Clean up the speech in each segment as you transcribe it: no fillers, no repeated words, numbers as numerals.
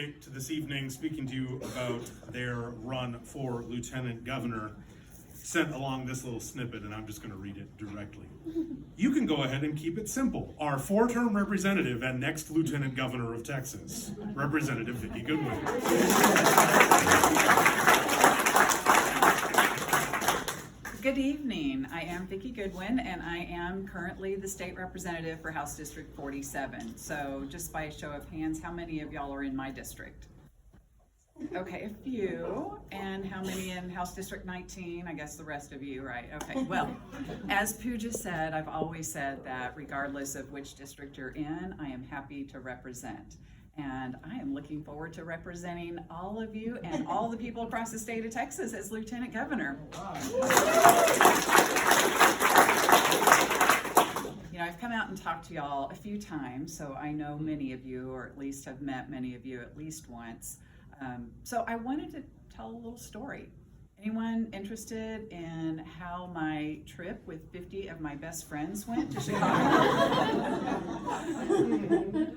To this evening, speaking to you about their run for lieutenant governor, sent along this little snippet, and I'm just going to read it directly. You can go ahead and keep it simple. Our four-term representative and next lieutenant governor of Texas, Representative Vikki Goodwin. Good evening. I am Vikki Goodwin, and I am currently the state representative for House District 47. So just by a show of hands, how many of y'all are in my district? Okay, a few. And how many in House District 19? I guess the rest of you, right? Okay, well, as Pooja said, I've always said that regardless of which district you're in, I am happy to represent. And I am looking forward to representing all of you and all the people across the state of Texas as Lieutenant Governor. You know, I've come out and talked to y'all a few times, so I know many of you, or at least have met many of you at least once. So I wanted to tell a little story. Anyone interested in how my trip with 50 of my best friends went to Chicago?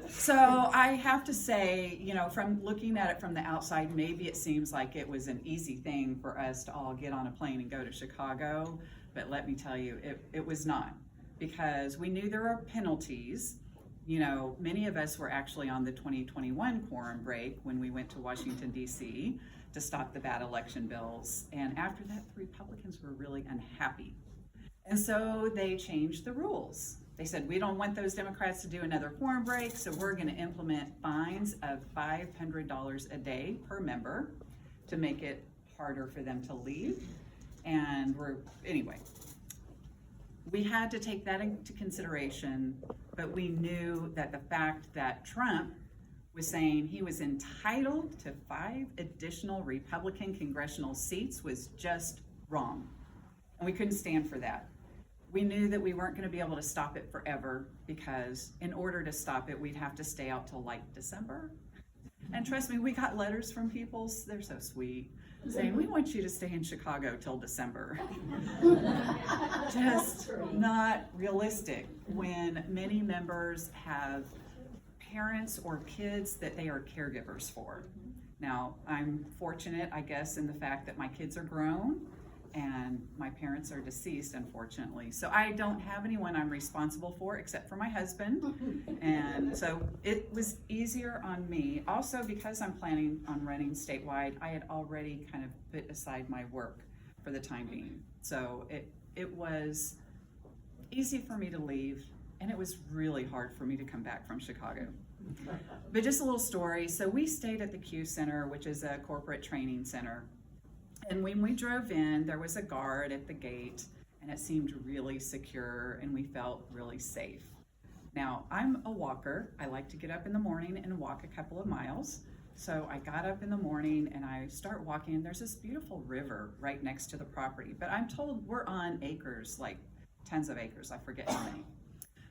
So I have to say, you know, from looking at it from the outside, maybe it seems like it was an easy thing for us to all get on a plane and go to Chicago, but let me tell you, it was not, because we knew there were penalties. You know, many of us were actually on the 2021 quorum break when we went to Washington, D.C. to stop the bad election bills. And after that, the Republicans were really unhappy. And so they changed the rules. They said, we don't want those Democrats to do another quorum break, so we're going to implement fines of $500 a day per member to make it harder for them to leave. And anyway, we had to take that into consideration, but we knew that the fact that Trump was saying he was entitled to 5 additional Republican congressional seats was just wrong. And we couldn't stand for that. We knew that we weren't going to be able to stop it forever, because in order to stop it, we'd have to stay out till like December. And trust me, we got letters from people, they're so sweet, saying, we want you to stay in Chicago till December. Just not realistic when many members have parents or kids that they are caregivers for. Now, I'm fortunate, I guess, in the fact that my kids are grown and my parents are deceased, unfortunately. So I don't have anyone I'm responsible for except for my husband. And so it was easier on me. Also, because I'm planning on running statewide, I had already kind of put aside my work for the time being. So it was easy for me to leave, and it was really hard for me to come back from Chicago. But just a little story. So we stayed at the Q Center, which is a corporate training center. And when we drove in, there was a guard at the gate, and it seemed really secure, and we felt really safe. Now, I'm a walker. I like to get up in the morning and walk a couple of miles. So I got up in the morning and I start walking, and there's this beautiful river right next to the property. But I'm told we're on acres, like tens of acres, I forget how many.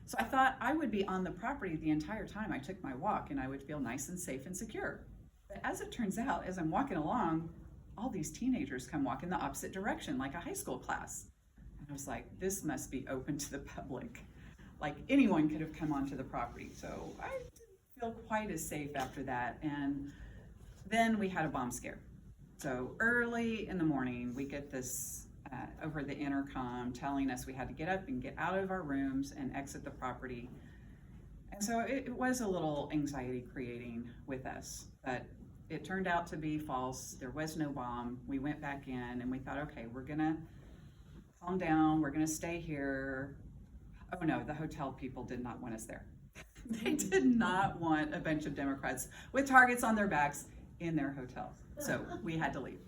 So I thought I would be on the property the entire time I took my walk, and I would feel nice and safe and secure. But as it turns out, as I'm walking along, all these teenagers come walk in the opposite direction, like a high school class. And I was like, this must be open to the public. Like anyone could have come onto the property. So I didn't feel quite as safe after that. And then we had a bomb scare. So early in the morning, we get this over the intercom telling us we had to get up and get out of our rooms and exit the property. And so it was a little anxiety creating with us, but it turned out to be false. There was no bomb. We went back in and we thought, okay, we're gonna calm down. We're gonna stay here. Oh no, the hotel people did not want us there. They did not want a bunch of Democrats with targets on their backs in their hotels. So we had to leave.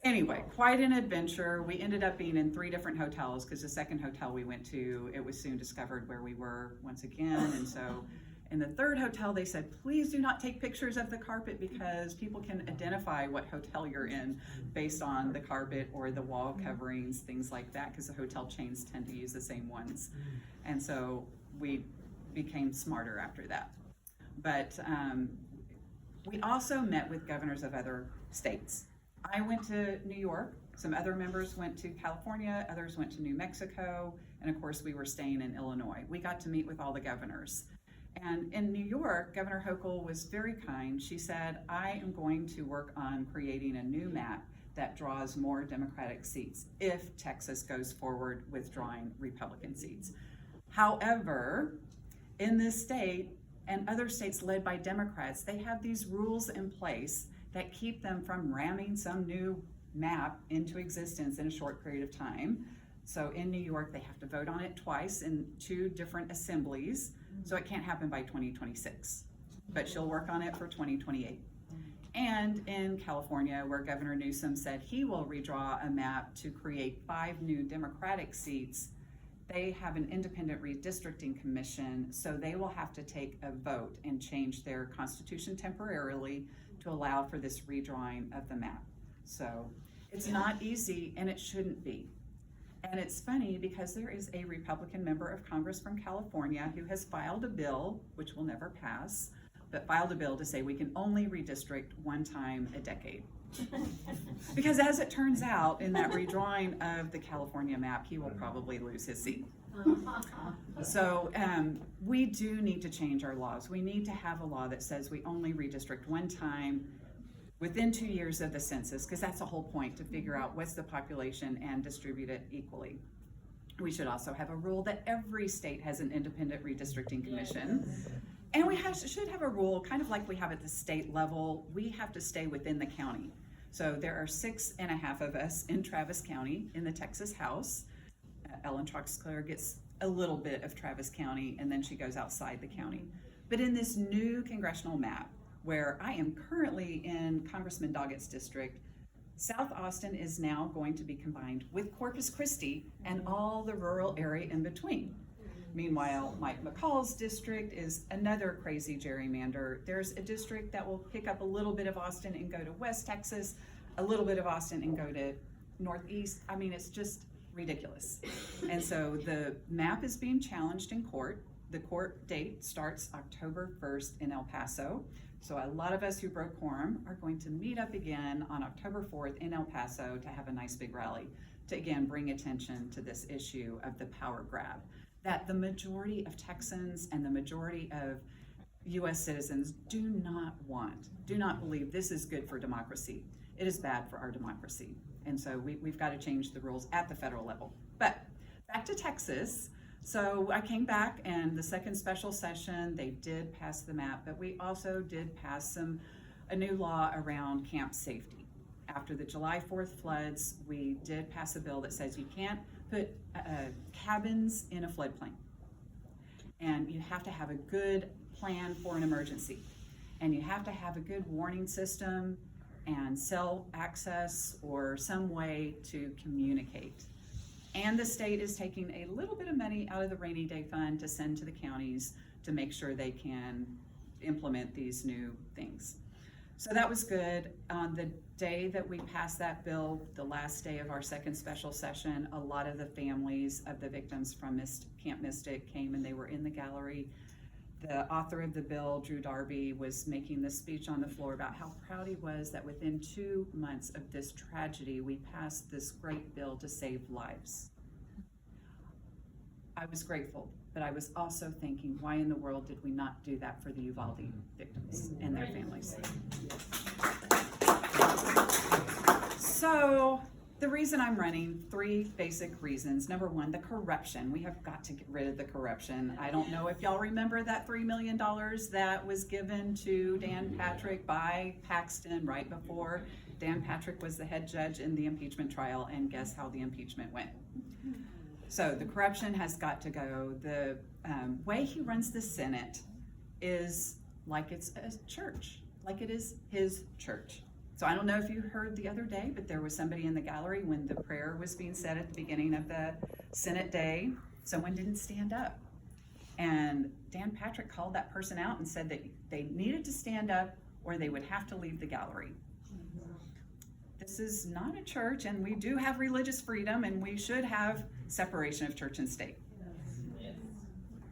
Anyway, quite an adventure. We ended up being in 3 different hotels, because the second hotel we went to, it was soon discovered where we were once again. And so in the 3rd hotel, they said, please do not take pictures of the carpet, because people can identify what hotel you're in based on the carpet or the wall coverings, things like that, because the hotel chains tend to use the same ones. And so we became smarter after that. But we also met with governors of other states. I went to New York, some other members went to California, others went to New Mexico, and of course we were staying in Illinois. We got to meet with all the governors. And in New York, Governor Hochul was very kind. She said, I am going to work on creating a new map that draws more Democratic seats if Texas goes forward with drawing Republican seats. However, in this state and other states led by Democrats, they have these rules in place that keep them from ramming some new map into existence in a short period of time. So in New York, they have to vote on it twice in 2 different assemblies. So it can't happen by 2026, but she'll work on it for 2028. And in California, where Governor Newsom said he will redraw a map to create 5 new Democratic seats, they have an independent redistricting commission, so they will have to take a vote and change their constitution temporarily to allow for this redrawing of the map. So it's not easy, and it shouldn't be. And it's funny because there is a Republican member of Congress from California who has filed a bill, which will never pass, but filed a bill to say we can only redistrict 1 time a decade. Because as it turns out, in that redrawing of the California map, he will probably lose his seat. So we do need to change our laws. We need to have a law that says we only redistrict 1 time within 2 years of the census, because that's the whole point, to figure out what's the population and distribute it equally. We should also have a rule that every state has an independent redistricting commission. And we should have a rule, kind of like we have at the state level, we have to stay within the county. So there are 6.5 of us in Travis County in the Texas House. Ellen Troxclair gets a little bit of Travis County, and then she goes outside the county. But in this new congressional map, where I am currently in Congressman Doggett's district, South Austin is now going to be combined with Corpus Christi and all the rural area in between. Meanwhile, Mike McCall's district is another crazy gerrymander. There's a district that will pick up a little bit of Austin and go to West Texas, a little bit of Austin and go to Northeast. I mean, it's just ridiculous. And so the map is being challenged in court. The court date starts October 1st in El Paso. So a lot of us who broke quorum are going to meet up again on October 4th in El Paso to have a nice big rally to again bring attention to this issue of the power grab that the majority of Texans and the majority of US citizens do not want, do not believe this is good for democracy. It is bad for our democracy. And so we've got to change the rules at the federal level. But back to Texas. So I came back, and the second special session, they did pass the map, but we also did pass a new law around camp safety. After the July 4th floods, we did pass a bill that says you can't put cabins in a floodplain. And you have to have a good plan for an emergency. And you have to have a good warning system and cell access or some way to communicate. And the state is taking a little bit of money out of the rainy day fund to send to the counties to make sure they can implement these new things. So that was good. On the day that we passed that bill, the last day of our second special session, a lot of the families of the victims from Camp Mystic came, and they were in the gallery. The author of the bill, Drew Darby, was making this speech on the floor about how proud he was that within 2 months of this tragedy, we passed this great bill to save lives. I was grateful, but I was also thinking, why in the world did we not do that for the Uvalde victims and their families? So the reason I'm running, 3 basic reasons. Number 1, the corruption. We have got to get rid of the corruption. I don't know if y'all remember that $3 million that was given to Dan Patrick by Paxton right before Dan Patrick was the head judge in the impeachment trial, and guess how the impeachment went? So the corruption has got to go. The way he runs the Senate is like it's a church, like it is his church. So I don't know if you heard the other day, but there was somebody in the gallery when the prayer was being said at the beginning of the Senate day, someone didn't stand up. And Dan Patrick called that person out and said that they needed to stand up or they would have to leave the gallery. This is not a church, and we do have religious freedom, and we should have separation of church and state.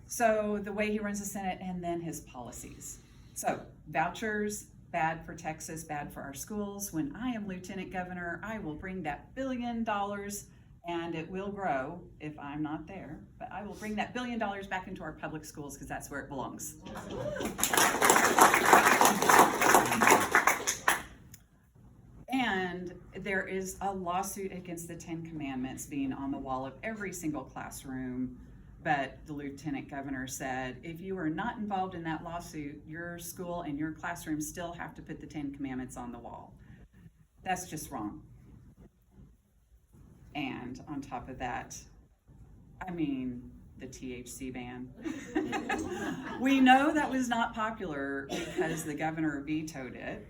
So the way he runs the Senate, and then his policies. So vouchers, bad for Texas, bad for our schools. When I am lieutenant governor, I will bring that $1 billion And it will grow if I'm not there, but I will bring that $1 billion back into our public schools because that's where it belongs. And there is a lawsuit against the 10 Commandments being on the wall of every single classroom. But the lieutenant governor said, if you are not involved in that lawsuit, your school and your classroom still have to put the 10 Commandments on the wall. That's just wrong. And on top of that, I mean, the THC ban. We know that was not popular because the governor vetoed it.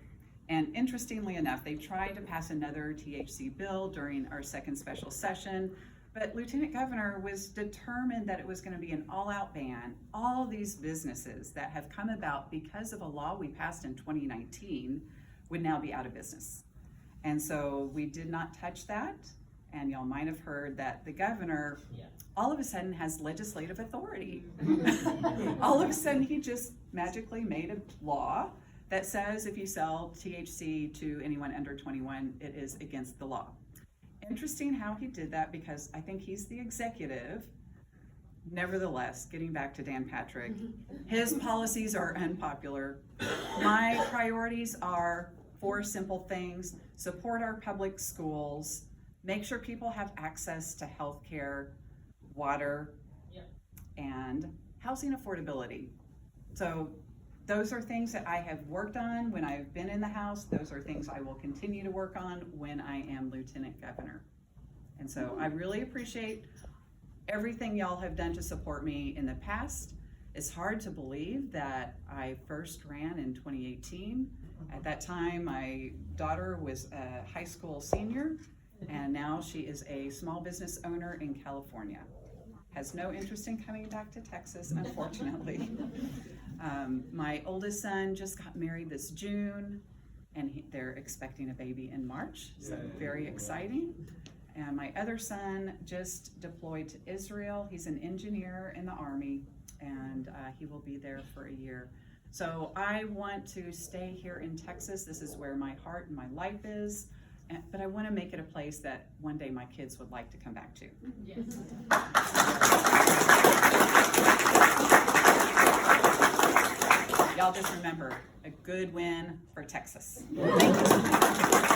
And interestingly enough, they tried to pass another THC bill during our second special session, but Lieutenant Governor was determined that it was going to be an all-out ban. All these businesses that have come about because of a law we passed in 2019 would now be out of business. And so we did not touch that. And y'all might have heard that the governor all of a sudden has legislative authority. All of a sudden he just magically made a law that says if you sell THC to anyone under 21, it is against the law. Interesting how he did that because I think he's the executive. Nevertheless, getting back to Dan Patrick, his policies are unpopular. My priorities are 4 simple things: support our public schools, make sure people have access to health care, water, and housing affordability. So those are things that I have worked on when I've been in the House. Those are things I will continue to work on when I am Lieutenant Governor. And so I really appreciate everything y'all have done to support me in the past. It's hard to believe that I first ran in 2018. At that time, my daughter was a high school senior, and now she is a small business owner in California. Has no interest in coming back to Texas, unfortunately. My oldest son just got married this June, and they're expecting a baby in March, so very exciting. And my other son just deployed to Israel. He's an engineer in the Army, and he will be there for a year. So I want to stay here in Texas. This is where my heart and my life is, but I want to make it a place that one day my kids would like to come back to. Yes. Y'all just remember, a Goodwin for Texas. Thank you.